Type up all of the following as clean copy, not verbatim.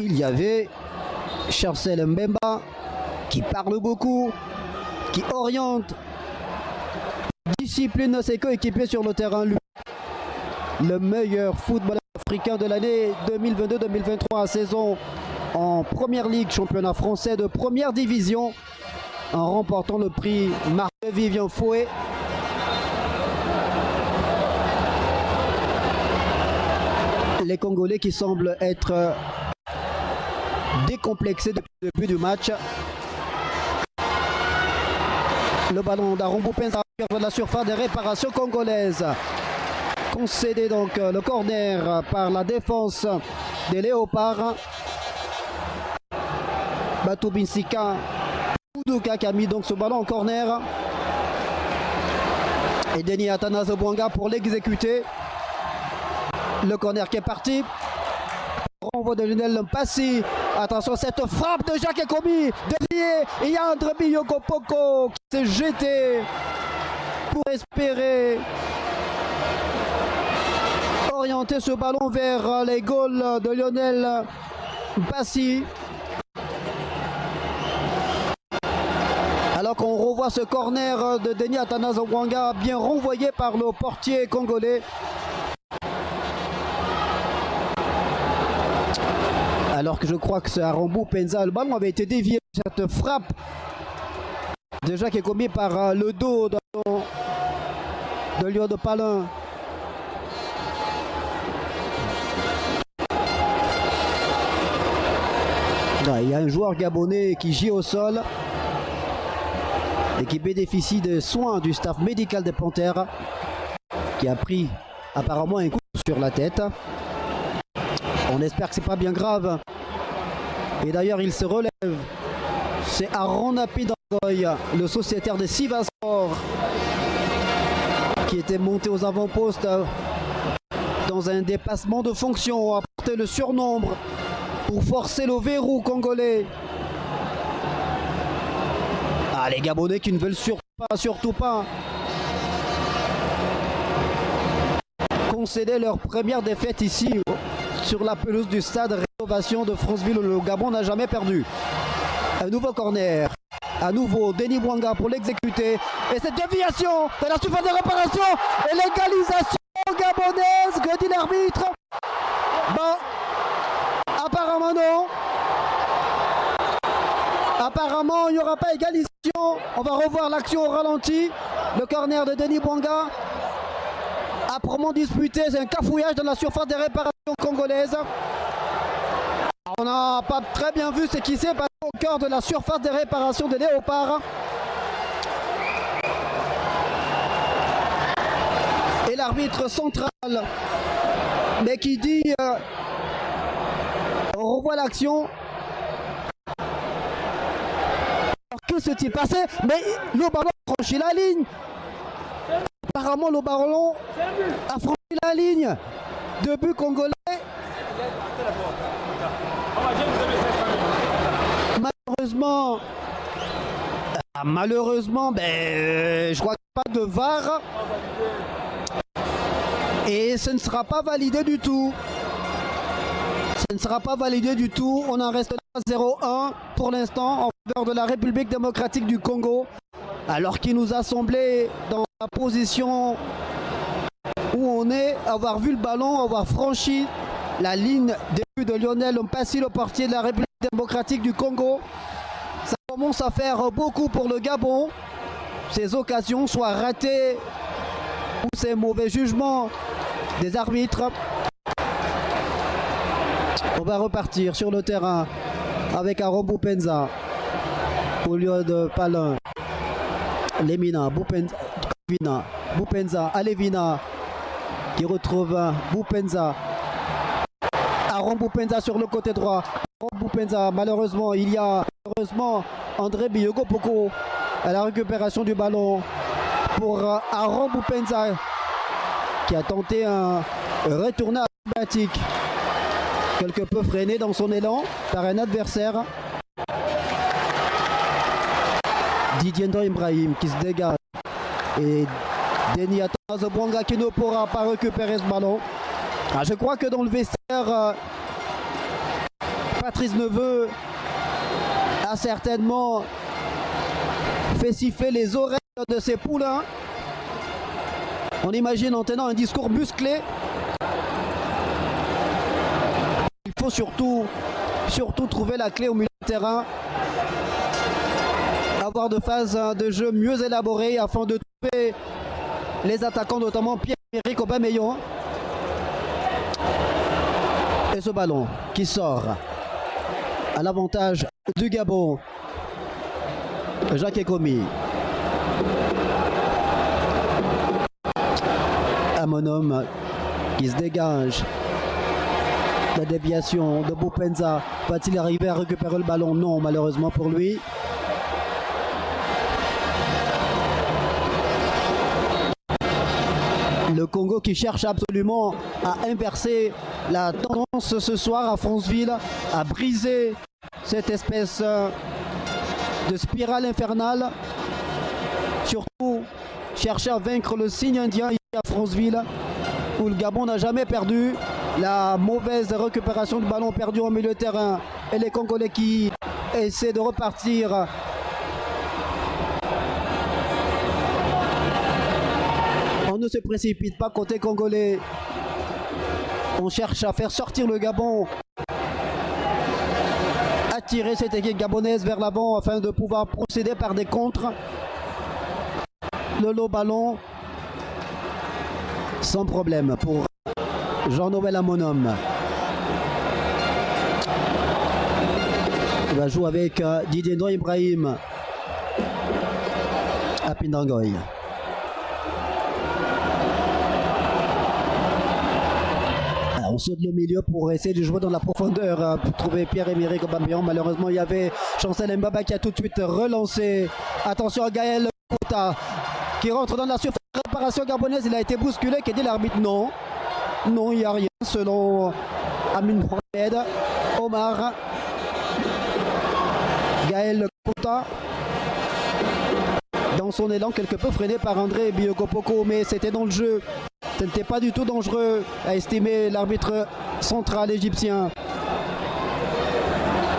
il y avait Chancel Mbemba qui parle beaucoup, qui oriente, discipline ses coéquipiers sur le terrain. Lui, le meilleur footballeur africain de l'année 2022-2023, saison en première ligue, championnat français de première division, en remportant le prix Marc-Vivien Fouet. Les Congolais qui semblent être décomplexés depuis le début du match. Le ballon d'Arombo Penza de la surface des réparations congolaises. Concédé donc le corner par la défense des Léopards. Batou Binsika Uduka qui a mis donc ce ballon en corner. Et Denis Athanase Bwanga pour l'exécuter. Le corner qui est parti. Renvoi de Lionel Mpassi. Attention, cette frappe de Jacques est commise. Dévié. Il y a André Biyoko Poko qui s'est jeté pour espérer orienter ce ballon vers les goals de Lionel Mpassi. Alors qu'on revoit ce corner de Denis Athanase Bwanga bien renvoyé par le portier congolais. Alors que je crois que c'est Arombo Penza. Le ballon avait été dévié. Cette frappe déjà qui est commise par le dos de Lyon de Palin. Là, il y a un joueur gabonais qui gît au sol et qui bénéficie des soins du staff médical des Panthères, qui a pris apparemment un coup sur la tête. On espère que c'est pas bien grave. Et d'ailleurs il se relève. C'est Aaron Napidangoy, le sociétaire de Sivaspor, qui était monté aux avant-postes dans un dépassement de fonction, a porté le surnombre pour forcer le verrou congolais. Ah, les Gabonais qui ne veulent surtout pas concéder leur première défaite ici sur la pelouse du stade Rénovation de Franceville où le Gabon n'a jamais perdu. Un nouveau corner. À nouveau, Denis Bwanga pour l'exécuter. Et cette déviation de la surface de réparation et l'égalisation gabonaise, que dit l'arbitre. Bon, apparemment non. Apparemment, il n'y aura pas égalisation. On va revoir l'action au ralenti. Le corner de Denis Bwanga. Âprement disputé, c'est un cafouillage dans la surface des réparations congolaises. On n'a pas très bien vu ce qui s'est passé au cœur de la surface des réparations des Léopards. Et l'arbitre central, mais qui dit on revoit l'action. Que s'est-il passé? Mais le ballon a franchi la ligne. Apparemment le ballon a franchi la ligne. Deux buts congolais. Malheureusement, je crois qu'il n'y a pas de VAR. Et ce ne sera pas validé du tout. Ce ne sera pas validé du tout. On en reste là 0-1 pour l'instant en faveur de la République démocratique du Congo. Alors qu'il nous a semblé dans la position où on est, avoir vu le ballon, avoir franchi la ligne des buts de Lionel Mpassi, le portier de la République démocratique du Congo. Ça commence à faire beaucoup pour le Gabon. Ces occasions soient ratées ou ces mauvais jugements des arbitres. On va repartir sur le terrain avec Arombo Penza au lieu de Palin. Lemina, Boupenza, Alevina qui retrouve Boupenza. Arombo Penza sur le côté droit. Arombo Penza, malheureusement, il y a André Biyoko Poko à la récupération du ballon pour Arombo Penza qui a tenté un retourné acrobatique, quelque peu freiné dans son élan par un adversaire. Didier Ndo Ibrahim qui se dégage et Denis Athanase Bwanga qui ne pourra pas récupérer ce ballon. Je crois que dans le vestiaire, pas Patrice Neveu a certainement fait siffler les oreilles de ses poulains. On imagine en tenant un discours musclé. Il faut surtout trouver la clé au milieu de terrain. Avoir de phases de jeu mieux élaborées afin de trouver les attaquants, notamment Pierre-Emerick Aubameyang. Et ce ballon qui sort à l'avantage du Gabon. Jacques Ekomi. Un bonhomme qui se dégage. La déviation de Bopenza. Va-t-il arriver à récupérer le ballon? Non, malheureusement pour lui. Le Congo qui cherche absolument à inverser la tendance ce soir à Franceville, à briser cette espèce de spirale infernale. Surtout chercher à vaincre le signe indien ici à Franceville, où le Gabon n'a jamais perdu. La mauvaise récupération du ballon perdu au milieu de terrain et les Congolais qui essaient de repartir. On ne se précipite pas côté congolais. On cherche à faire sortir le Gabon, attirer cette équipe gabonaise vers l'avant afin de pouvoir procéder par des contres. Le low ballon sans problème pour Jean-Noël Amonum. Il va jouer avec Didier Ndoye Ibrahim à Pindangoy. On saute le milieu pour essayer de jouer dans la profondeur pour trouver Pierre-Emerick Aubameyang. Malheureusement, il y avait Chancel Mbaba qui a tout de suite relancé. Attention à Gaël Kouta qui rentre dans la surface de réparation gabonaise. Il a été bousculé. Qui dit l'arbitre? Non. Non, il n'y a rien selon Amin Mohamed. Omar. Gaël Kouta. Dans son élan, quelque peu freiné par André Biokopoko, mais c'était dans le jeu. Ce n'était pas du tout dangereux, a estimé l'arbitre central égyptien.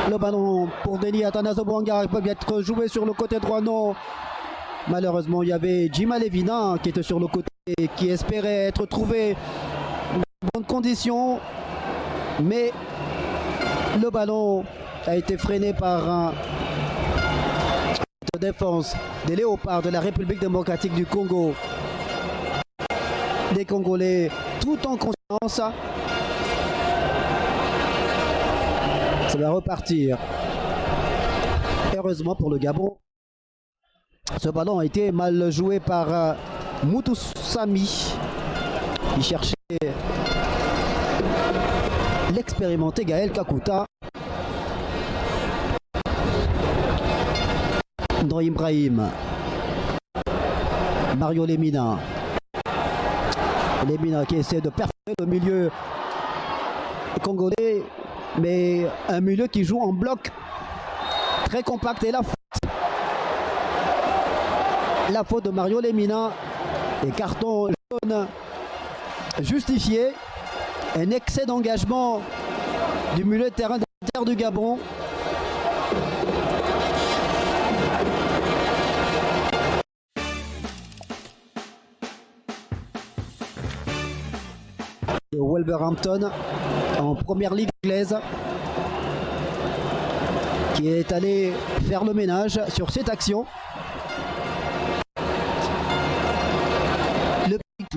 Le ballon pour Denis Atanaso Bouanga peut être joué sur le côté droit, non. Malheureusement, il y avait Djima Levina qui était sur le côté, qui espérait être trouvé dans de bonnes conditions. Mais le ballon a été freiné par de défense des Léopards de la République démocratique du Congo. Des Congolais tout en conscience. Ça va repartir. Heureusement pour le Gabon, ce ballon a été mal joué par Moutoussami. Il cherchait l'expérimenté Gaël Kakuta. Ndoye Ibrahim. Mario Lemina. Lemina qui essaie de perforer le milieu congolais, mais un milieu qui joue en bloc très compact. Et la faute de Mario Lemina et carton jaune justifié. Un excès d'engagement du milieu de terrain du Gabon. Wolverhampton en première ligue anglaise qui est allé faire le ménage sur cette action.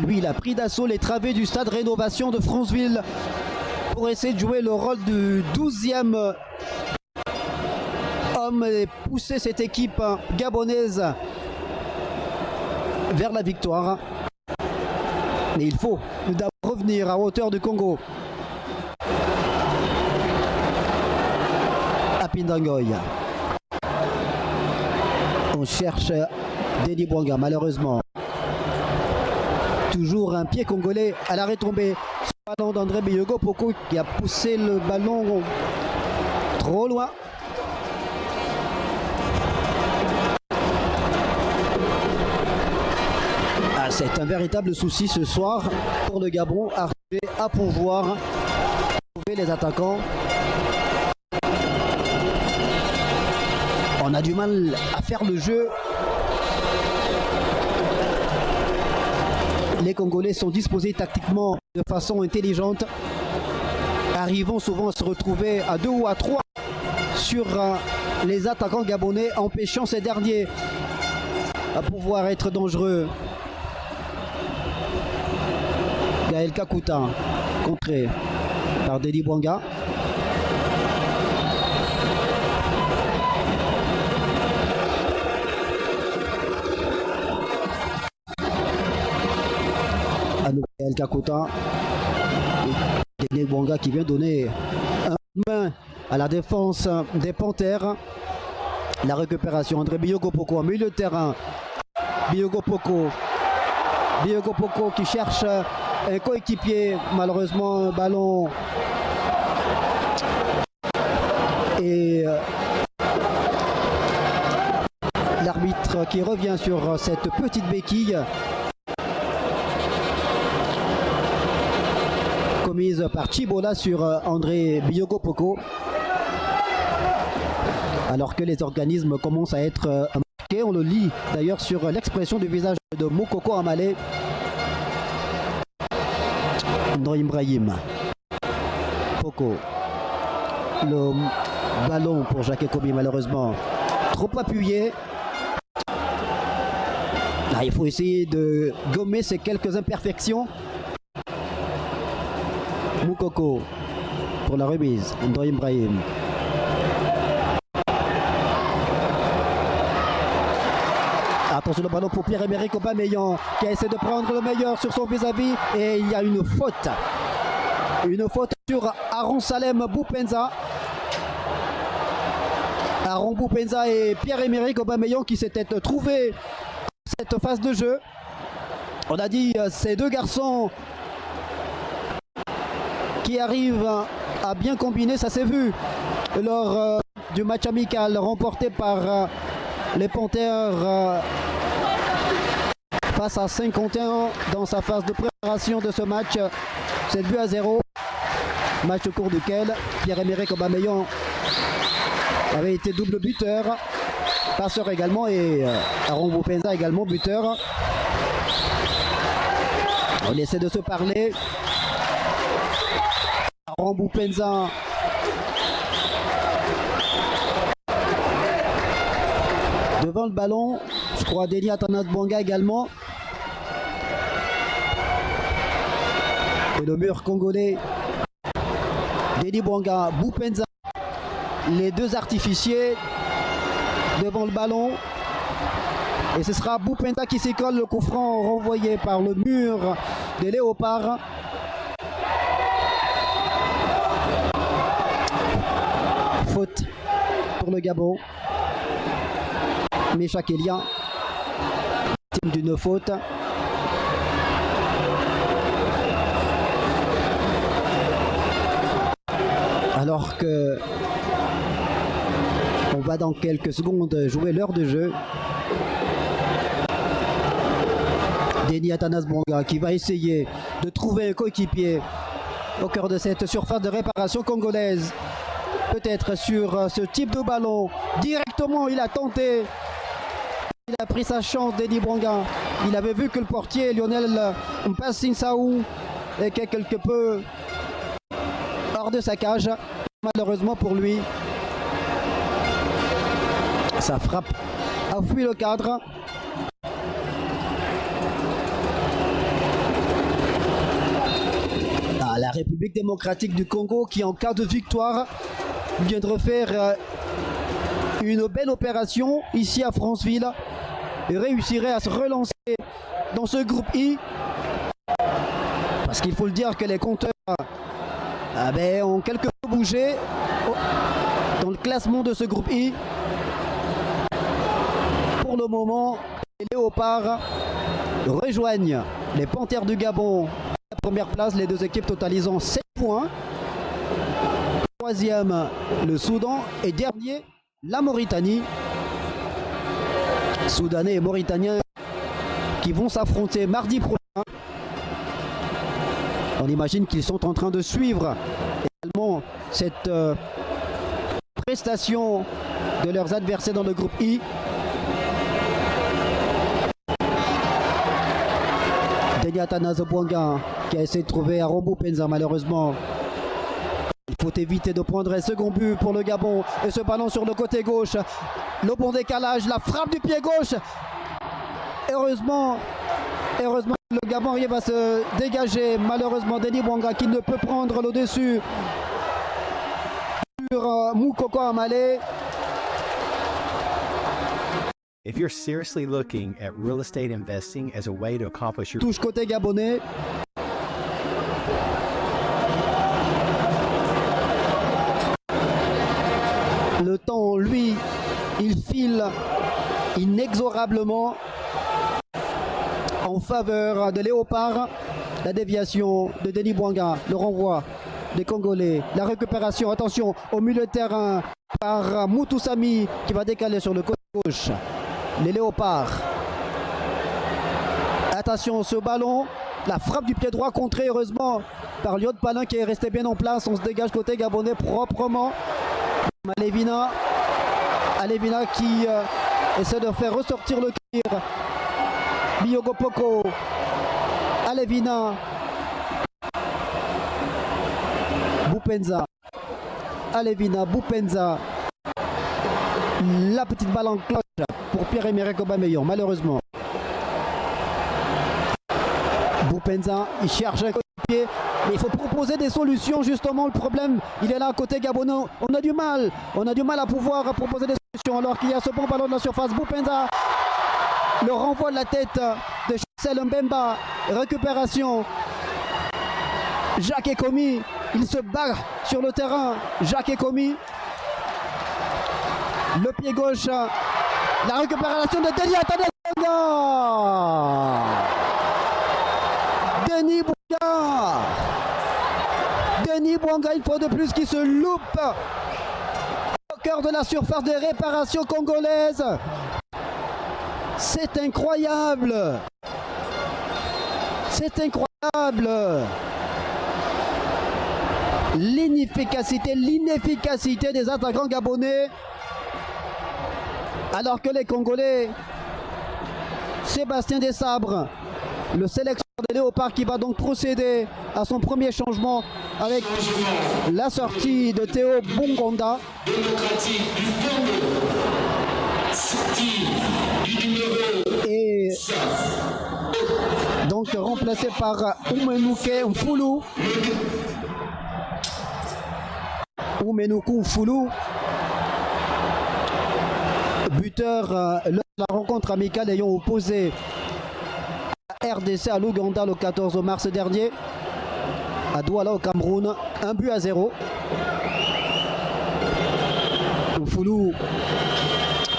Lui, il a pris d'assaut les travées du stade Rénovation de Franceville pour essayer de jouer le rôle du 12e homme et pousser cette équipe gabonaise vers la victoire. Mais il faut d'abord revenir à hauteur du Congo. À Pindangoy. On cherche Denis Bouanga, malheureusement. Toujours un pied congolais à la retombée. Ce ballon d'André Biokopoko qui a poussé le ballon trop loin. C'est un véritable souci ce soir pour le Gabon, arriver à pouvoir trouver les attaquants. On a du mal à faire le jeu. Les Congolais sont disposés tactiquement de façon intelligente, arrivant souvent à se retrouver à 2 ou à 3 sur les attaquants gabonais, empêchant ces derniers à pouvoir être dangereux. Gaël Kakuta, contré par Denis Bouanga. À nouveau Gaël Kakuta. Denis Bouanga qui vient donner un main à la défense des Panthères. La récupération, André Biyogo Poko en milieu de terrain. Biyogo Poko qui cherche un coéquipier. Malheureusement, un ballon. Et l'arbitre qui revient sur cette petite béquille commise par Chibola sur André Biyogo Poko. Alors que les organismes commencent à être marqués, on le lit d'ailleurs sur l'expression du visage de Moukoko Amalé. Ndoye Ibrahim. Poko. Le ballon pour Jacques Kobi, malheureusement trop appuyé. Là, il faut essayer de gommer ces quelques imperfections. Moukoko pour la remise. Ndoye Ibrahim. Attention le ballon pour Pierre-Emerick Aubameyang qui a essayé de prendre le meilleur sur son vis-à-vis et il y a une faute. Une faute sur Aaron Salem Boupenza. Aaron Boupenza et Pierre-Emerick Aubameyang qui s'étaient trouvés dans cette phase de jeu. On a dit ces deux garçons qui arrivent à bien combiner, ça s'est vu lors du match amical remporté par les Panthères face à 51 dans sa phase de préparation de ce match. 7-0. Match au cours duquel Pierre-Emerick Aubameyang avait été double buteur, passeur également, et Aaron Boupenza également buteur. On essaie de se parler. Aaron Boupenza devant le ballon, je crois Denis Atanas Bouanga également. Et le mur congolais, Denis Bouanga, Boupenza, les deux artificiers devant le ballon. Et ce sera Boupenza qui s'écolle, le coup franc renvoyé par le mur des Léopards. Faute pour le Gabon. Mecha Kelia, victime d'une faute. Alors que on va dans quelques secondes jouer l'heure de jeu. Denis Atanas Bouanga qui va essayer de trouver un coéquipier au cœur de cette surface de réparation congolaise. Peut-être sur ce type de ballon. Directement, il a tenté. Il a pris sa chance, Denis Bouanga. Il avait vu que le portier, Lionel Mpassin-Saou, était quelque peu hors de sa cage. Malheureusement pour lui, sa frappe a fui le cadre. La République démocratique du Congo qui, en cas de victoire, vient de refaire une belle opération ici à Franceville et réussirait à se relancer dans ce groupe I. Parce qu'il faut le dire que les compteurs ont quelque peu bougé dans le classement de ce groupe I. Pour le moment, les Léopards rejoignent les Panthères du Gabon. Première place, les deux équipes totalisant 7 points. Troisième, le Soudan. Et dernier, la Mauritanie. Soudanais et Mauritaniens qui vont s'affronter mardi prochain. On imagine qu'ils sont en train de suivre également cette prestations de leurs adversaires dans le groupe I. Denis Athanase Bouanga qui a essayé de trouver Arambou Penza, malheureusement. Il faut éviter de prendre un second but pour le Gabon. Et ce ballon sur le côté gauche. Le bon décalage, la frappe du pied gauche. Heureusement, le Gabon arrive à se dégager. Malheureusement, Denis Bouanga qui ne peut prendre le dessus sur Moukoko Amale. If you're seriously looking at real estate investing as a way to accomplish your Touche côté gabonais. Le temps, lui, il file inexorablement en faveur de Léopard. La déviation de Denis Bouanga, le renvoi des Congolais, la récupération, attention, au milieu de terrain par Moutoussamy qui va décaler sur le côté gauche. Les Léopards. Attention, ce ballon, la frappe du pied droit contrée heureusement par Liot Palin qui est resté bien en place. On se dégage côté gabonais proprement. Alevina qui essaie de faire ressortir le tir. Biogo Poko. Alevina. Boupenza. Alevina, Boupenza. La petite balle en cloche pour Pierre-Emerick Aubameyang, malheureusement. Boupenza, il cherche un pied, mais il faut proposer des solutions. Justement, le problème, il est là à côté gabonais. On a du mal à pouvoir proposer des solutions alors qu'il y a ce bon ballon de la surface. Boupenza, le renvoi de la tête de Chancel Mbemba, récupération. Jacques Ekomi, il se bat sur le terrain. Jacques Ekomi, le pied gauche, la récupération de Denis Athanase Bouanga. Denis Bouanga, une fois de plus, qui se loupe au cœur de la surface de réparation congolaise. C'est incroyable. C'est incroyable. L'inefficacité des attaquants gabonais. Alors que les Congolais, Sébastien Desabres, le sélectionneur des Léopards qui va donc procéder à son premier changement avec la sortie de Théo Bongonda. Et donc remplacé par Oumenouké Mfoulou. Oumenoukou Mfoulou. Buteur lors de la rencontre amicale ayant opposé la RDC à l'Ouganda le 14 mars dernier à Douala au Cameroun, 1-0. Foulou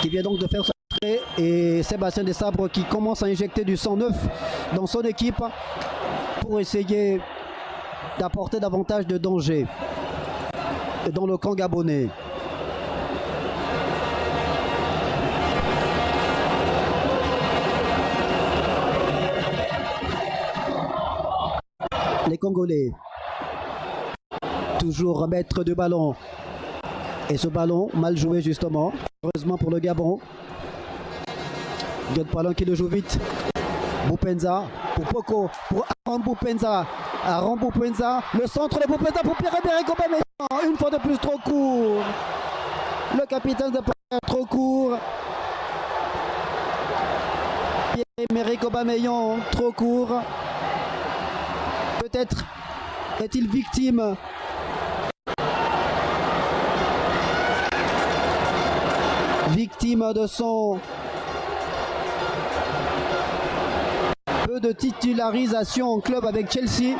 qui vient donc de faire sa entrée et Sébastien Desabres qui commence à injecter du sang neuf dans son équipe pour essayer d'apporter davantage de danger dans le camp gabonais. Les Congolais, toujours maître du ballon. Et ce ballon, mal joué justement, heureusement pour le Gabon. Dion Palin qui le joue vite. Boupenza, pour Poko, pour Aram Boupenza. Aram Boupenza, le centre de Boupenza pour Pierre-Emerick Aubameyang. Une fois de plus trop court. Le capitaine de Pierre trop court. Pierre-Emerick Aubameyang, trop court. Peut-être est-il victime de son peu de titularisation en club avec Chelsea.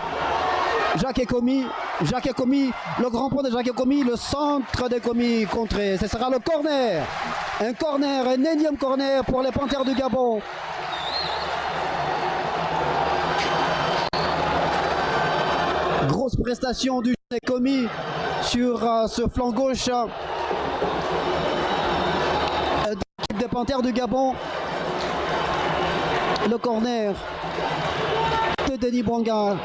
Jacques Ekomi, le grand point de Jacques Ekomi, le centre d'Ekomi contré. Ce sera le corner. Un corner, un énième corner pour les Panthères du Gabon. Grosse prestation du Ekomi sur ce flanc gauche de l'équipe des Panthères du Gabon. Le corner de Denis Bouanga.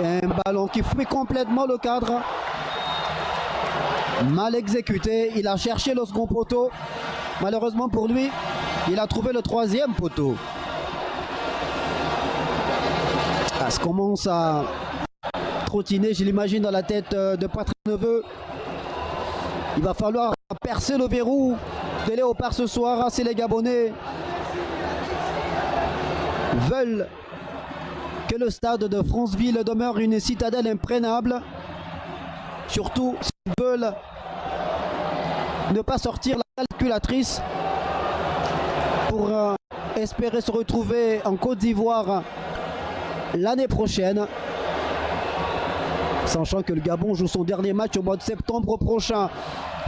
Un ballon qui fuit complètement le cadre. Mal exécuté, il a cherché le second poteau. Malheureusement pour lui, il a trouvé le troisième poteau. Ça commence à trottiner, je l'imagine, dans la tête de Patrick Neveu. Il va falloir percer le verrou de Léopard ce soir si les Gabonais veulent que le stade de Franceville demeure une citadelle imprégnable. Surtout s'ils veulent ne pas sortir la calculatrice pour espérer se retrouver en Côte d'Ivoire l'année prochaine. Sachant que le Gabon joue son dernier match au mois de septembre prochain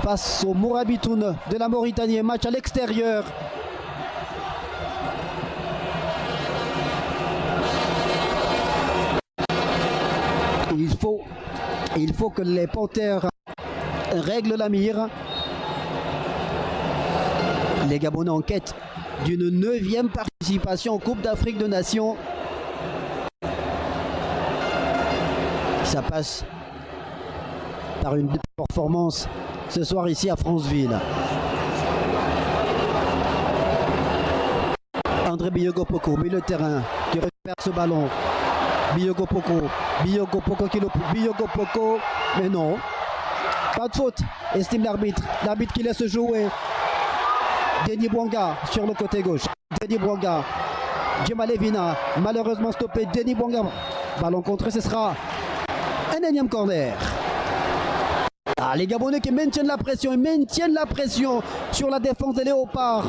face au Morabitoun de la Mauritanie, un match à l'extérieur. Il faut que les Panthères règlent la mire. Les Gabonais en quête d'une 9e participation en Coupe d'Afrique de Nations. Ça passe par une performance ce soir ici à Franceville. André Biyogo-Poko, milieu de terrain, qui récupère ce ballon. Biyogo-Poko qui le pousse. Biyogo-Poko, mais non. Pas de faute, estime l'arbitre. L'arbitre qui laisse jouer. Denis Bouanga sur le côté gauche. Denis Bouanga. Djemalevina, malheureusement stoppé. Denis Bouanga. Ballon contré, ce sera un énième corner. Ah, les Gabonais qui maintiennent la pression. Ils maintiennent la pression sur la défense des Léopards.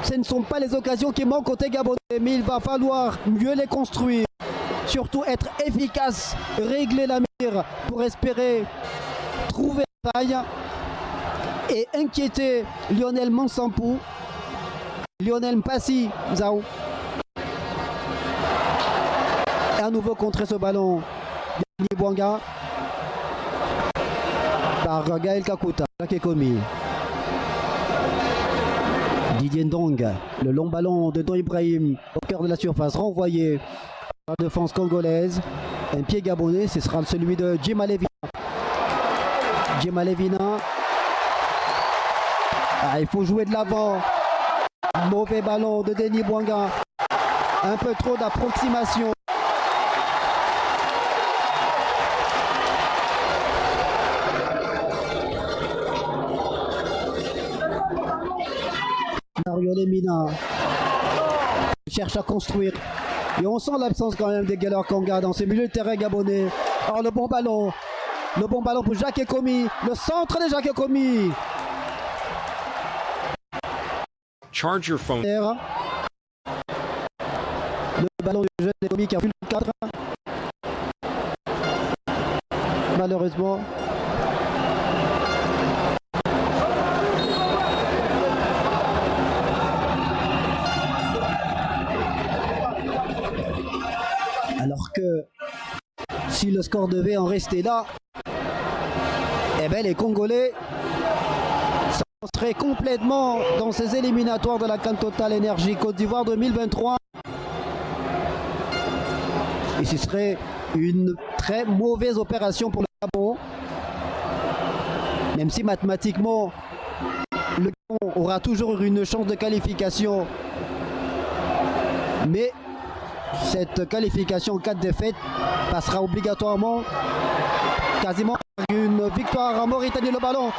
Ce ne sont pas les occasions qui manquent côté Gabonais, mais il va falloir mieux les construire. Surtout être efficace, régler la mire pour espérer trouver la taille et inquiéter Lionel Mansampou, Lionel Mpassi Zao. Et à nouveau contrer ce ballon de Bouanga par Gaël Kakuta, Jacques Ekomi. Didier Ndong, le long ballon de Don Ibrahim au cœur de la surface, renvoyé par la défense congolaise. Un pied gabonais, ce sera celui de Djemalevina. Djemalevina. Ah, il faut jouer de l'avant. Mauvais ballon de Denis Bouanga. Un peu trop d'approximation. Mario Lemina cherche à construire et on sent l'absence quand même des Galer Konga dans ces milieux de terrain gabonais. Alors le bon ballon pour Jacques Ekomi, le centre de Jacques Ekomi. Charge your phone. Le ballon du jeune Ekomi qui a vu le cadre. Malheureusement. Alors que si le score devait en rester là, eh bien les Congolais seraient complètement dans ces éliminatoires de la CAN Total Énergie Côte d'Ivoire 2023. Et ce serait une très mauvaise opération pour le Gabon. Même si mathématiquement, le Gabon aura toujours une chance de qualification. Mais cette qualification en cas de défaite passera obligatoirement quasiment par une victoire en Mauritanie. Le ballon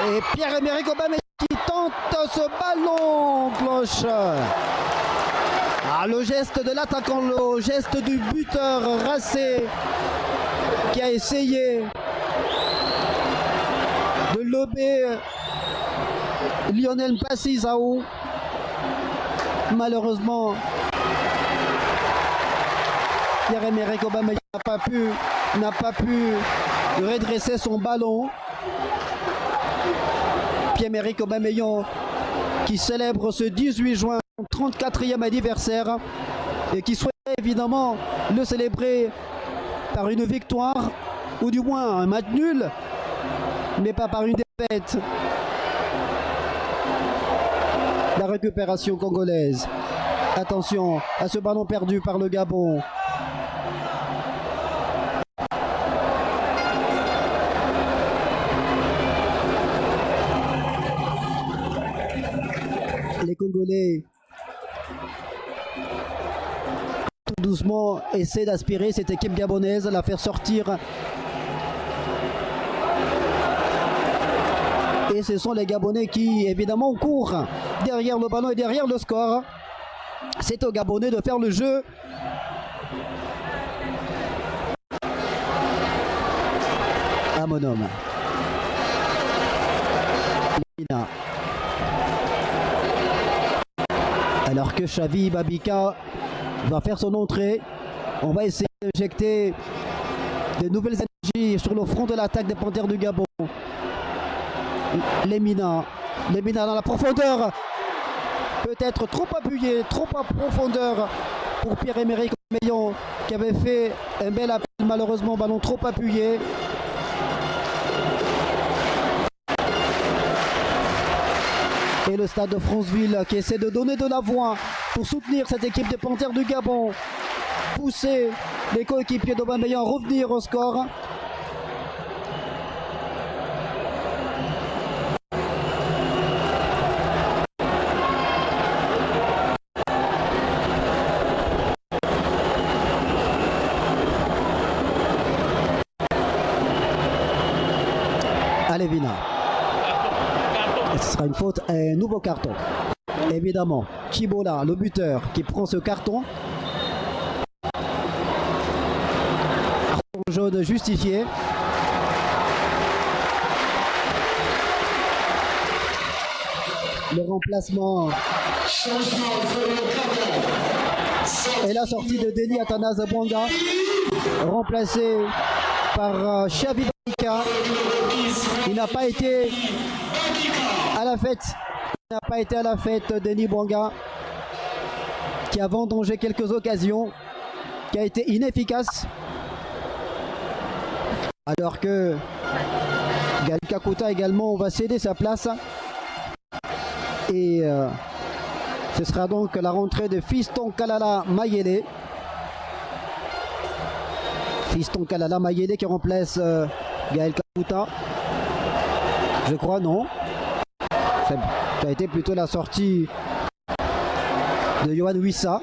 et Pierre-Emerick Aubameyang qui tente ce ballon, cloche. Ah, le geste de l'attaquant, le geste du buteur Racé qui a essayé de lober Lionel Mpassi Zao. Malheureusement, Pierre-Emerick Aubameyang n'a pas pu redresser son ballon. Pierre-Emerick Aubameyang qui célèbre ce 18 juin son 34e anniversaire et qui souhaite évidemment le célébrer par une victoire ou du moins un match nul, mais pas par une défaite. La récupération congolaise. Attention à ce ballon perdu par le Gabon. Congolais tout doucement essaient d'aspirer cette équipe gabonaise, la faire sortir. Et ce sont les Gabonais qui évidemment courent derrière le ballon et derrière le score. C'est aux Gabonais de faire le jeu. À mon homme. Alors que Xavi Babika va faire son entrée, on va essayer d'injecter de nouvelles énergies sur le front de l'attaque des Panthères du Gabon. Lemina dans la profondeur, peut-être trop appuyé, trop à profondeur pour Pierre-Emerick Aubameyang qui avait fait un bel appel, malheureusement ballon trop appuyé. Et le stade de Franceville qui essaie de donner de la voix pour soutenir cette équipe des Panthères du Gabon, pousser les coéquipiers d'Aubameyang à revenir au score. Allez Vina. Ce sera une faute, un nouveau carton. Évidemment, Chibola, le buteur, qui prend ce carton. Carton jaune justifié. Le remplacement. Et la sortie de Denis Athanase Bwanga, remplacé par Xavi Babika. Il n'a pas été à la fête. Il n'a pas été à la fête, Denis Bwanga, qui a vendangé quelques occasions, qui a été inefficace. Alors que Gaël Kakuta également va céder sa place. Et ce sera donc la rentrée de Fiston Kalala Mayele. Fiston Kalala Mayele qui remplace Gaël Kakuta. Je crois non. Ça a été plutôt la sortie de Yohan Wissa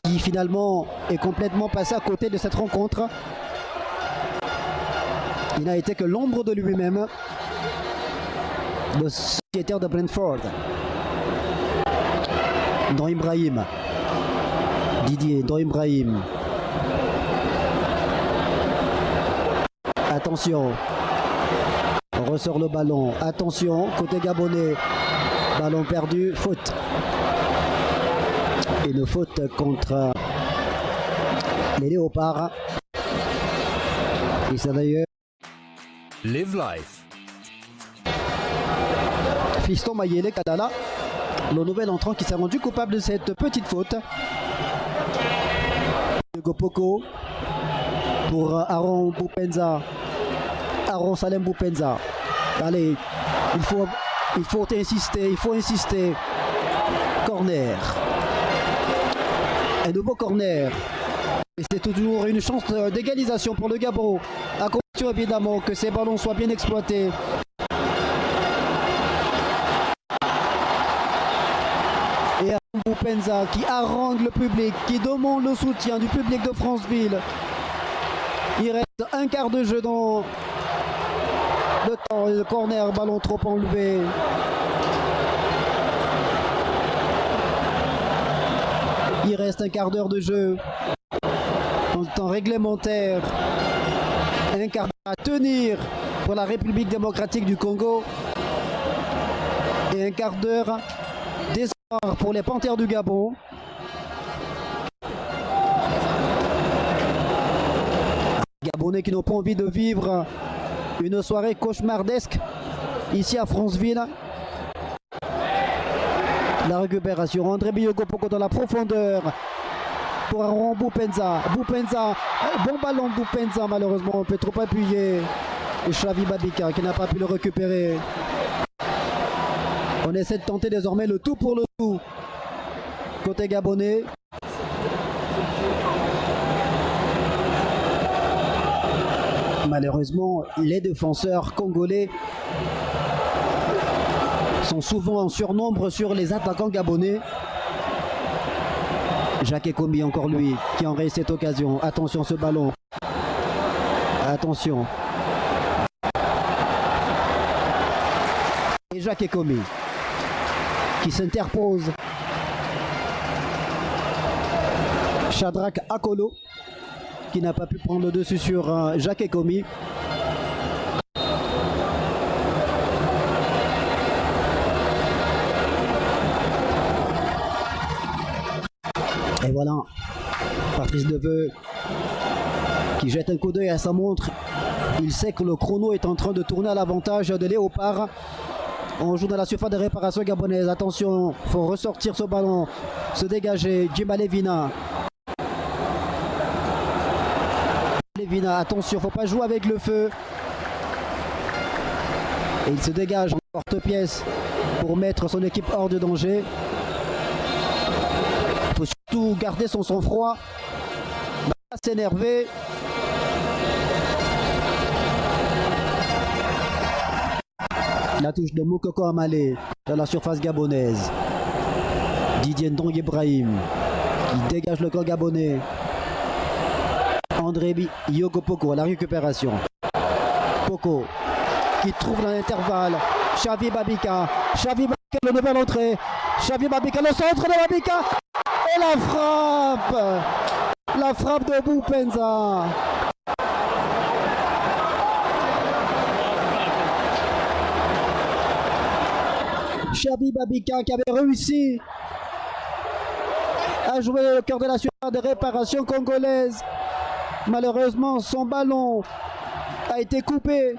qui finalement est complètement passé à côté de cette rencontre. Il n'a été que l'ombre de lui-même, le sociétaire de Brentford. Dans Ibrahim. Didier, dans Ibrahim. Attention. On ressort le ballon. Attention, côté gabonais. Ballon perdu, faute. Une faute contre les Léopards. Et ça d'ailleurs. Live life. Fiston Mayele Kadala, le nouvel entrant qui s'est rendu coupable de cette petite faute. Hugo Poko pour Aaron Boupenza. Aaron Salem Boupenza. Allez, il faut insister. Corner. Un nouveau corner. Et c'est toujours une chance d'égalisation pour le Gabon. À condition évidemment que ces ballons soient bien exploités. Et Aaron Boupenza qui harangue le public, qui demande le soutien du public de Franceville. Il reste un quart de jeu dans le temps. Le corner, ballon trop enlevé. Il reste un quart d'heure de jeu. Dans le temps réglementaire. Un quart d'heure à tenir pour la République démocratique du Congo. Et un quart d'heure d'espoir pour les Panthères du Gabon. Gabonais qui n'ont pas envie de vivre une soirée cauchemardesque ici à Franceville. La récupération, André Biyogo Poko dans la profondeur pour Aaron Boupenza. Boupenza, bon ballon Boupenza, malheureusement un peu trop appuyé. Et Xavi Babika qui n'a pas pu le récupérer. On essaie de tenter désormais le tout pour le tout. Côté gabonais. Malheureusement, les défenseurs congolais sont souvent en surnombre sur les attaquants gabonais. Jacques Ekomi, encore lui, qui enraye cette occasion. Attention ce ballon. Attention. Et Jacques Ekomi qui s'interpose. Shadrach Akolo qui n'a pas pu prendre le dessus sur Jacques Ekomi. Et voilà, Patrice Neveu qui jette un coup d'œil à sa montre. Il sait que le chrono est en train de tourner à l'avantage de Léopard. On joue dans la surface de réparation gabonaise. Attention, il faut ressortir ce ballon, se dégager. Djima Levina. Levina, attention, il ne faut pas jouer avec le feu. Et il se dégage en porte-pièce pour mettre son équipe hors de danger. Il faut surtout garder son sang-froid, ne pas s'énerver. La touche de Moukoko Amale dans la surface gabonaise. Didier Ndong Ibrahim qui dégage le camp gabonais. André Yogo Poko à la récupération. Poko qui trouve dans l'intervalle Xavi Babika. Xavi Babika, le nouvel entrée. Xavi Babika, le centre de Babika. Et la frappe. La frappe de Boupenza. Xavi Babika qui avait réussi à jouer au cœur de la surface de réparation congolaise. Malheureusement, son ballon a été coupé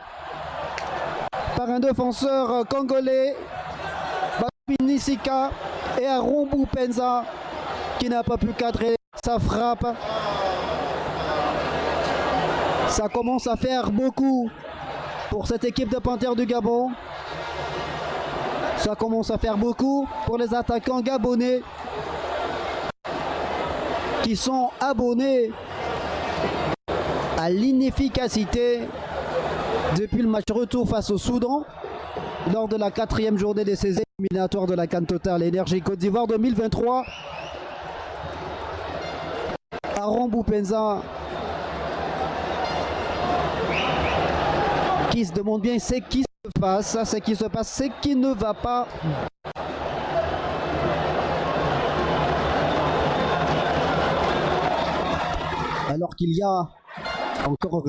par un défenseur congolais, Babi Sika, et Aaron Boupenza qui n'a pas pu cadrer sa frappe. Ça commence à faire beaucoup pour cette équipe de Panthères du Gabon. Ça commence à faire beaucoup pour les attaquants gabonais qui sont abonnés à l'inefficacité depuis le match retour face au Soudan lors de la 4e journée de ces éliminatoires de la CAN Total Énergie Côte d'Ivoire 2023. Aaron Boupenza qui se demande bien c'est qui se passe, c'est qui se passe, c'est qui ne va pas. Alors qu'il y a encore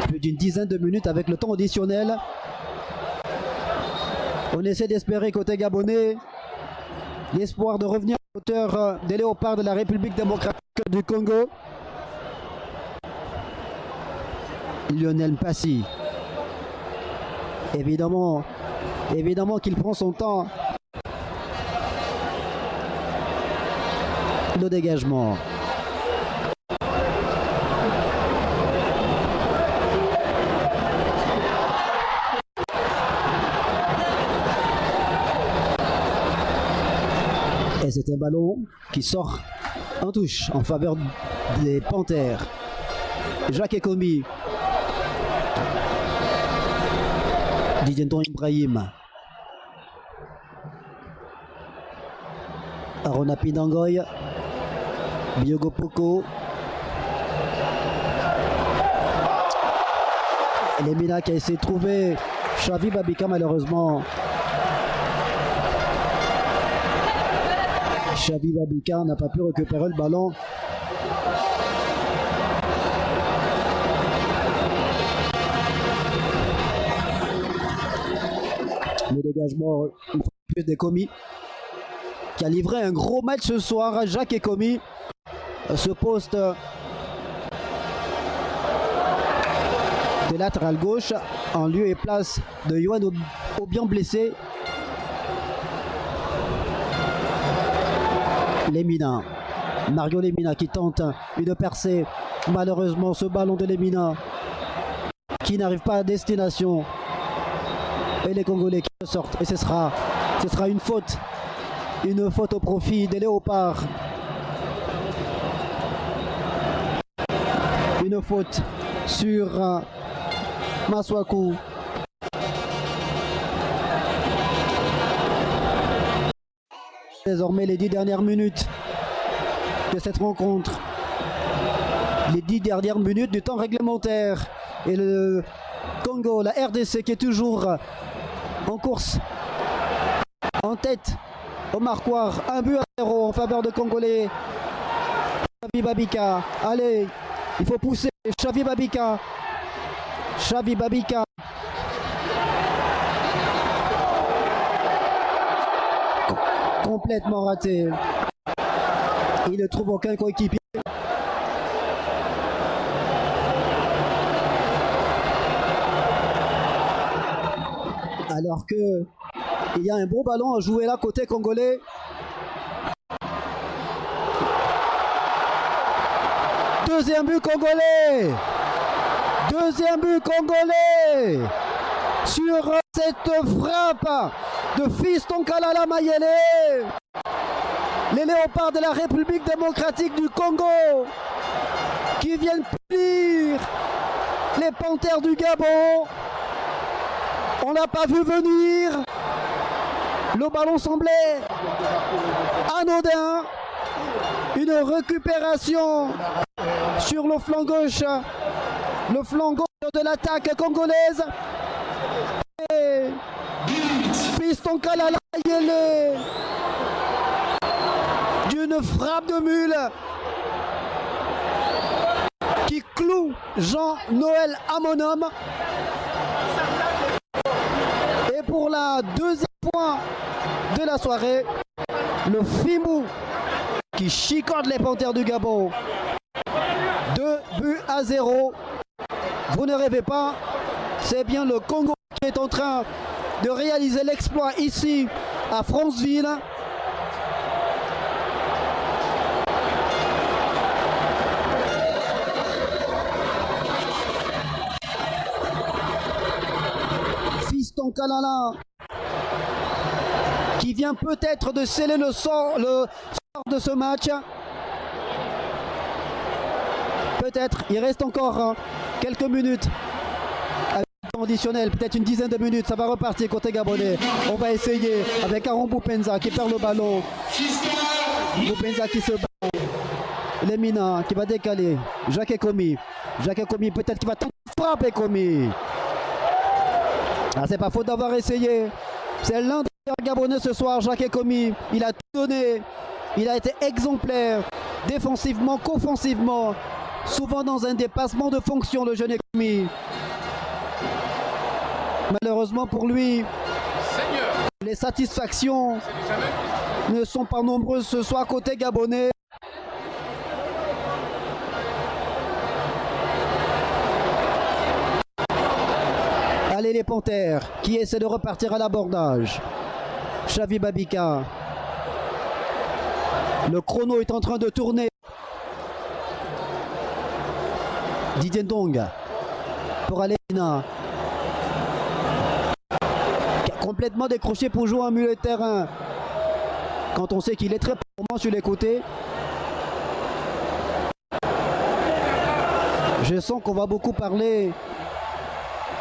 plus d'une dizaine de minutes avec le temps additionnel. On essaie d'espérer côté gabonais l'espoir de revenir à la hauteur des Léopards de la République démocratique du Congo. Lionel Mpassi. Évidemment qu'il prend son temps. Le dégagement. Et c'est un ballon qui sort en touche en faveur des Panthères. Jacques Ekomi. Didier Ndong Ibrahim. Arona Pinangoy. Biogo Poko. Lemina qui a essayé de trouver Xavi Babika, malheureusement. Xavi Babika n'a pas pu récupérer le ballon. Le dégagement plus d'Ekomi qui a livré un gros match ce soir. Jacques Ekomi, ce poste de latéral gauche en lieu et place de Yohan Obiang blessé. Lemina, Mario Lemina qui tente une percée. Malheureusement, ce ballon de Lemina qui n'arrive pas à destination. Et les Congolais qui sortent. Et ce sera une faute. Une faute au profit des Léopards. Une faute sur Maswaku. Désormais les 10 dernières minutes de cette rencontre. Les 10 dernières minutes du temps réglementaire. Et le Congo, la RDC qui est toujours en course, en tête au marquoir. 1-0 en faveur de Congolais. Xavi Babika, allez, il faut pousser. Xavi Babika. Xavi Babika. Complètement raté. Il ne trouve aucun coéquipier. Alors que il y a un bon ballon à jouer là côté congolais. Deuxième but congolais. Deuxième but congolais. Sur cette frappe de Fiston Kalala Mayele. Les léopards de la République démocratique du Congo qui viennent punir les panthères du Gabon. On n'a pas vu venir. Le ballon semblait anodin. Une récupération sur le flanc gauche. Le flanc gauche de l'attaque congolaise. Et Fiston Kalala Mayele d'une frappe de mule qui cloue Jean-Noël Amonum. Et pour la deuxième fois de la soirée, le Fimou qui chicote les panthères du Gabon. 2-0. Vous ne rêvez pas, c'est bien le Congo qui est en train de réaliser l'exploit ici à Franceville. Fiston Kalala qui vient peut-être de sceller le sort de ce match. Peut-être, il reste encore quelques minutes conditionnel, peut-être une dizaine de minutes, ça va repartir côté gabonais. On va essayer avec Aaron Boupenza qui perd le ballon. Boupenza qui se bat. Lemina qui va décaler. Jacques Ekomi. Jacques Ekomi peut-être qui va tenter de frapper Ekomi. Ah, c'est pas faute d'avoir essayé. C'est l'un des gabonais ce soir, Jacques Ekomi. Il a tout donné. Il a été exemplaire défensivement qu'offensivement. Souvent dans un dépassement de fonction, le jeune Ekomi. Malheureusement pour lui, les satisfactions ne sont pas nombreuses ce soir côté gabonais. Allez les panthères qui essaient de repartir à l'abordage. Xavi Babika. Le chrono est en train de tourner. Didier Ndong pour Alena. Complètement décroché pour jouer un milieu de terrain. Quand on sait qu'il est très performant sur les côtés. Je sens qu'on va beaucoup parler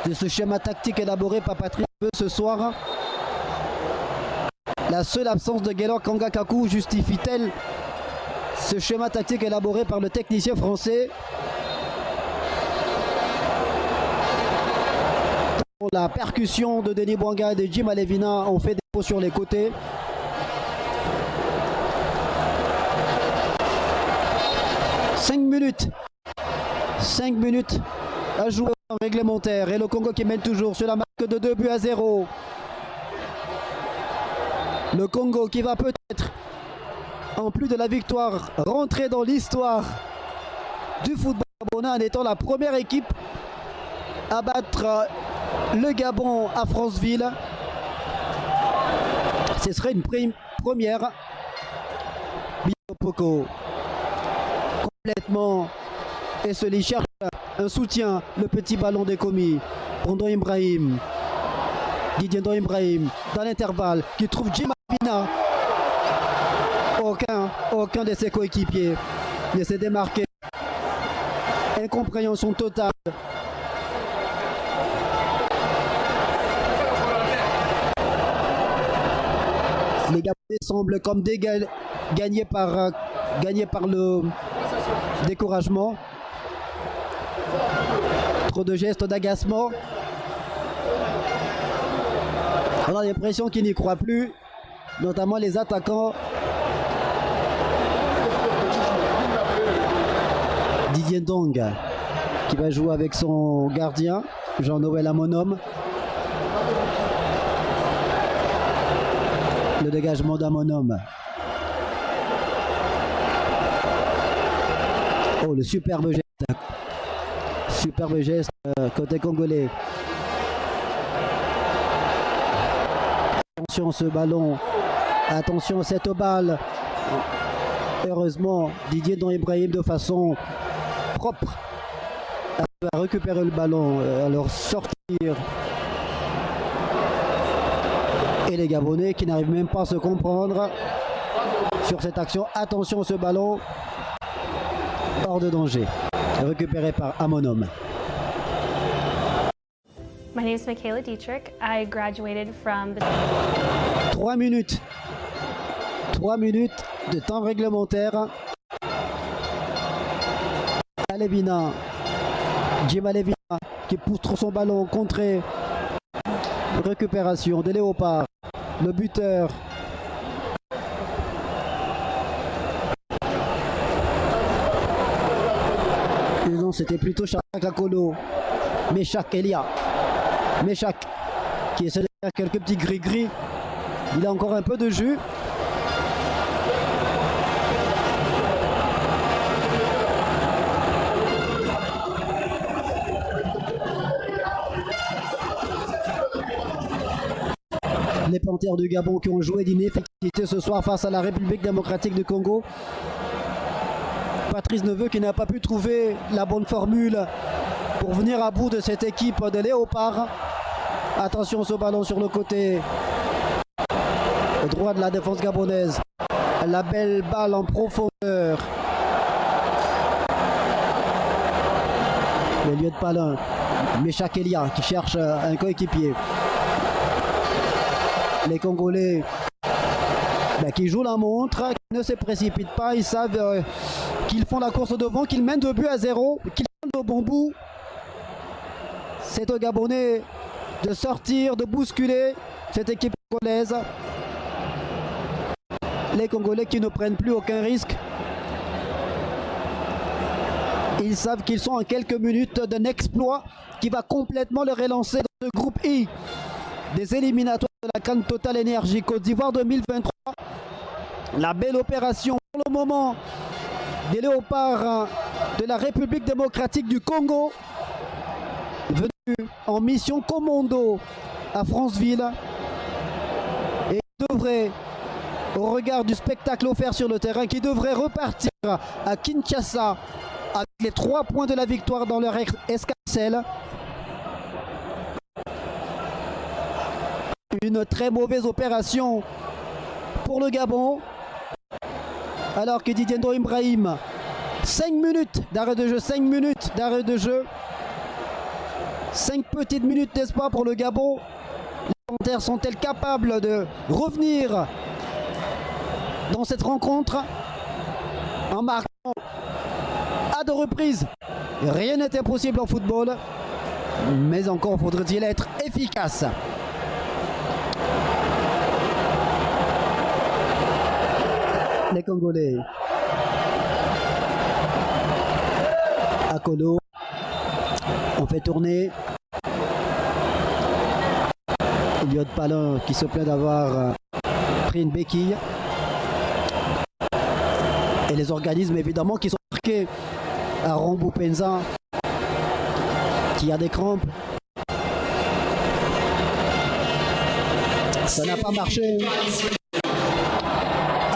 de ce schéma tactique élaboré par Patrick Veux ce soir. La seule absence de Gaylor Kangakaku justifie-t-elle ce schéma tactique élaboré par le technicien français? La percussion de Denis Bouanga et de Jim Alevina ont fait des pauses sur les côtés. Cinq minutes à jouer en réglementaire et le Congo qui mène toujours sur la marque de 2-0. Le Congo qui va peut-être, en plus de la victoire, rentrer dans l'histoire du football gabonais en étant la première équipe à battre le Gabon à Franceville. Ce serait une première. Biopoko complètement esselé, cherche un soutien, le petit ballon d'Ekomi pour Ndo Ibrahim. Didier Ndo Ibrahim dans l'intervalle qui trouve Jim Alevina. Aucun de ses coéquipiers ne s'est démarqué. Incompréhension totale. Les gars semble comme gagné par le découragement. Trop de gestes d'agacement. On a l'impression qu'ils n'y croient plus, notamment les attaquants. Didier Ndong qui va jouer avec son gardien, Jean-Noël Amonome. Le dégagement d'Amonome. Oh, le superbe geste. Superbe geste côté congolais. Attention ce ballon. Attention cette balle. Heureusement, Didier Ndong Ibrahim de façon propre a récupéré le ballon, alors sortir. Et les Gabonais qui n'arrivent même pas à se comprendre sur cette action. Attention ce ballon. Hors de danger. Récupéré par Amonome. My name is Michaela Dietrich. I graduated from the... 3 minutes. 3 minutes de temps réglementaire. Alevina. Jim Alevina qui pousse trop son ballon. Contré. Récupération de Léopard. Le buteur. Et non, c'était plutôt Chaka Kakolo. Meshak Elia. Meshak qui essaie de faire quelques petits gris-gris. Il a encore un peu de jus. Les Panthères du Gabon qui ont joué d'inefficacité ce soir face à la République démocratique du Congo. Patrice Neveu qui n'a pas pu trouver la bonne formule pour venir à bout de cette équipe de Léopard. Attention ce ballon sur le côté droit de la défense gabonaise. La belle balle en profondeur. Le lieu de Palin. Meshak Elia qui cherche un coéquipier. Les Congolais qui jouent la montre, qui ne se précipitent pas, ils savent qu'ils font la course devant, qu'ils mènent 2-0, qu'ils sont au bon bout. C'est aux Gabonais de sortir, de bousculer cette équipe congolaise. Les Congolais qui ne prennent plus aucun risque. Ils savent qu'ils sont en quelques minutes d'un exploit qui va complètement les relancer dans ce groupe I des éliminatoires de la CAN Total Énergie Côte d'Ivoire 2023. La belle opération pour le moment des Léopards de la République démocratique du Congo, venus en mission commando à Franceville, et devraient, au regard du spectacle offert sur le terrain, qui devraient repartir à Kinshasa avec les 3 points de la victoire dans leur escarcelle. Une très mauvaise opération pour le Gabon, alors que Didier Ndong Ibrahim, 5 minutes d'arrêt de jeu, 5 minutes d'arrêt de jeu, 5 petites minutes d'espoir pour le Gabon. Les Panthères sont-elles capables de revenir dans cette rencontre en marquant à 2 reprises? Rien n'est impossible en football, mais encore faudrait-il être efficace. Les Congolais. Akolo. On fait tourner. Eliot Palin qui se plaint d'avoir pris une béquille. Et les organismes évidemment qui sont marqués à Rombo Penza qui a des crampes. Ça n'a pas marché.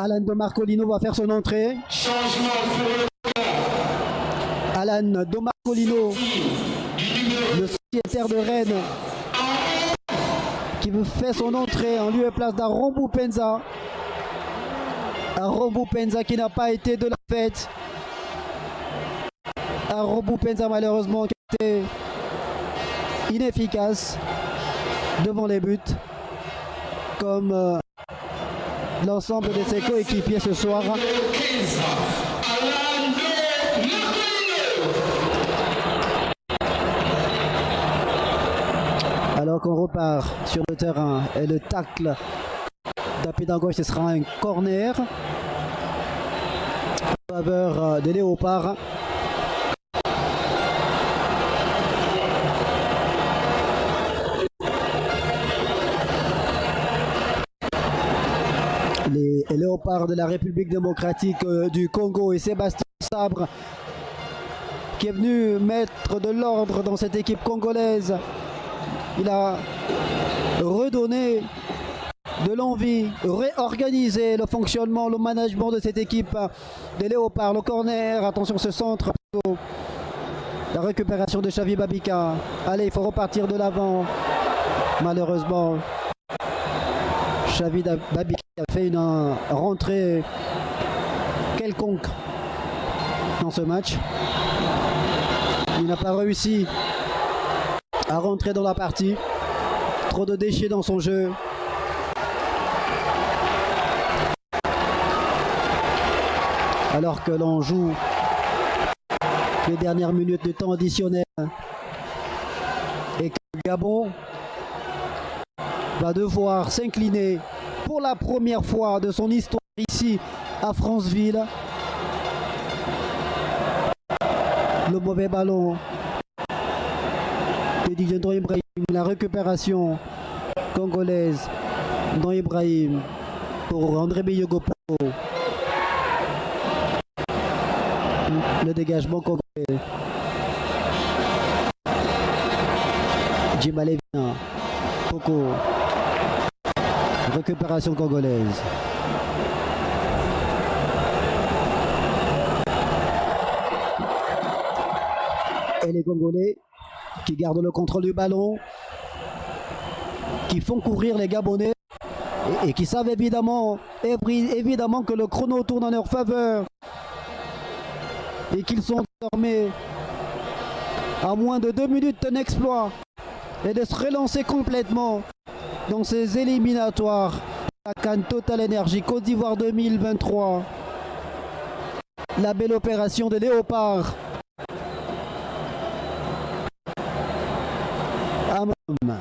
Alan de Marcolino va faire son entrée. Alan de Marcolino, le sociétaire de Rennes, qui fait son entrée en lieu et place d'Arombo Penza. Arombo Penza qui n'a pas été de la fête. Arombo Penza malheureusement qui a été inefficace devant les buts, comme l'ensemble de ses coéquipiers ce soir. Alors qu'on repart sur le terrain et le tacle d'appui d'un gauche, ce sera un corner en faveur des Léopards. Les Léopards de la République démocratique du Congo et Sébastien Sabre qui est venu mettre de l'ordre dans cette équipe congolaise. Il a redonné de l'envie, réorganisé le fonctionnement, le management de cette équipe des Léopards. Le corner, attention ce centre, la récupération de Xavi Babika. Allez, il faut repartir de l'avant. Malheureusement, Xavi Babika a fait une rentrée quelconque dans ce match. Il n'a pas réussi à rentrer dans la partie. Trop de déchets dans son jeu. Alors que l'on joue les dernières minutes de temps additionnel et que le Gabon va devoir s'incliner pour la première fois de son histoire ici à Franceville. Le mauvais ballon de Didier Ndong Ibrahim, la récupération congolaise Ndong Ibrahim pour André Biyogopo. Le dégagement congolais. Djima Levina, Poco. Récupération congolaise. Et les Congolais qui gardent le contrôle du ballon, qui font courir les Gabonais et qui savent évidemment que le chrono tourne en leur faveur et qu'ils sont désormais à moins de 2 minutes d'un exploit et de se relancer complètement dans ces éliminatoires. La CAN Total Energy Côte d'Ivoire 2023. La belle opération des Léopards. Amam.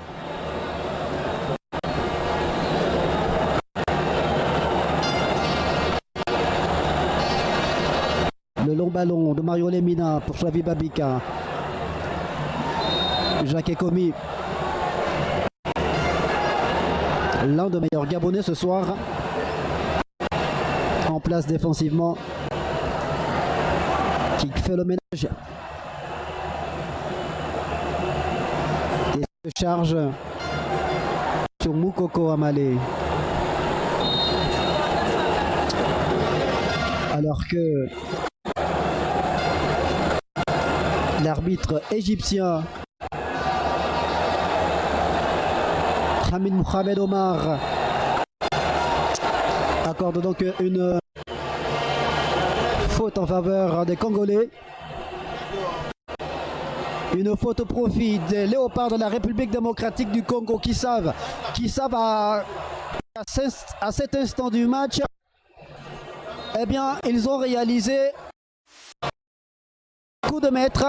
Le long ballon de Mario Lemina pour Xavi Babika. Jacques Ekomi. L'un des meilleurs Gabonais ce soir. En place défensivement. Qui fait le ménage. Et se charge sur Moukoko Amalé. Alors que l'arbitre égyptien Hamid Mohamed Omar accorde donc une faute en faveur des Congolais. Une faute au profit des Léopards de la République démocratique du Congo qui savent à cet instant du match, eh bien, ils ont réalisé coup de maître.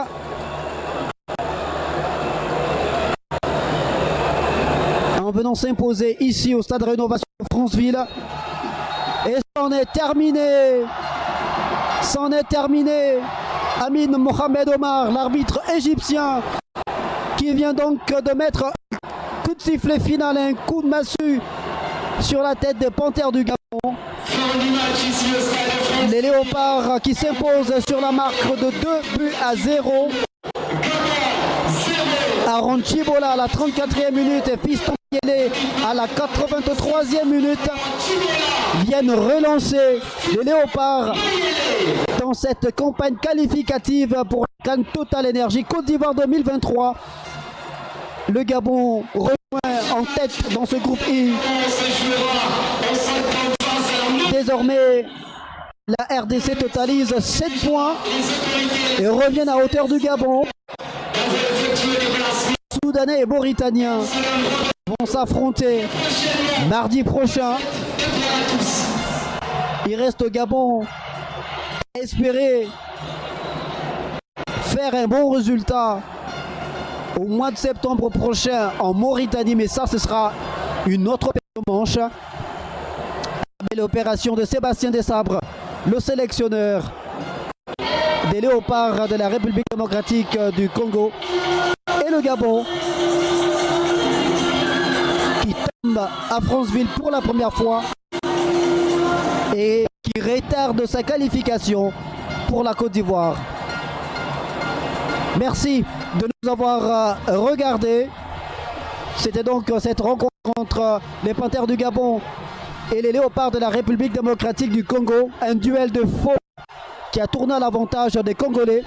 En venant s'imposer ici au stade Rénovation de Franceville. Et c'en est terminé. C'en est terminé. Hamid Mohamed Omar, l'arbitre égyptien, qui vient donc de mettre un coup de sifflet final, un coup de massue sur la tête des Panthères du Gabon. Les Léopards qui s'imposent sur la marque de 2-0. Aaron Chibola à la 34e minute et Fiston Kiele à la 83e minute viennent relancer les Léopards dans cette campagne qualificative pour la CAN Total Energy Côte d'Ivoire 2023. Le Gabon rejoint en tête dans ce groupe I. Désormais, la RDC totalise 7 points et revient à hauteur du Gabon. Soudanais et Mauritaniens vont s'affronter mardi prochain Il reste au Gabon à espérer faire un bon résultat au mois de septembre prochain en Mauritanie, mais ça ce sera une autre manche. L'opération de Sébastien Desabre, le sélectionneur des Léopards de la République démocratique du Congo, et le Gabon qui tombe à Franceville pour la première fois et qui retarde sa qualification pour la Côte d'Ivoire. Merci de nous avoir regardés. C'était donc cette rencontre entre les Panthères du Gabon et les Léopards de la République démocratique du Congo. Un duel de faux qui a tourné à l'avantage des Congolais.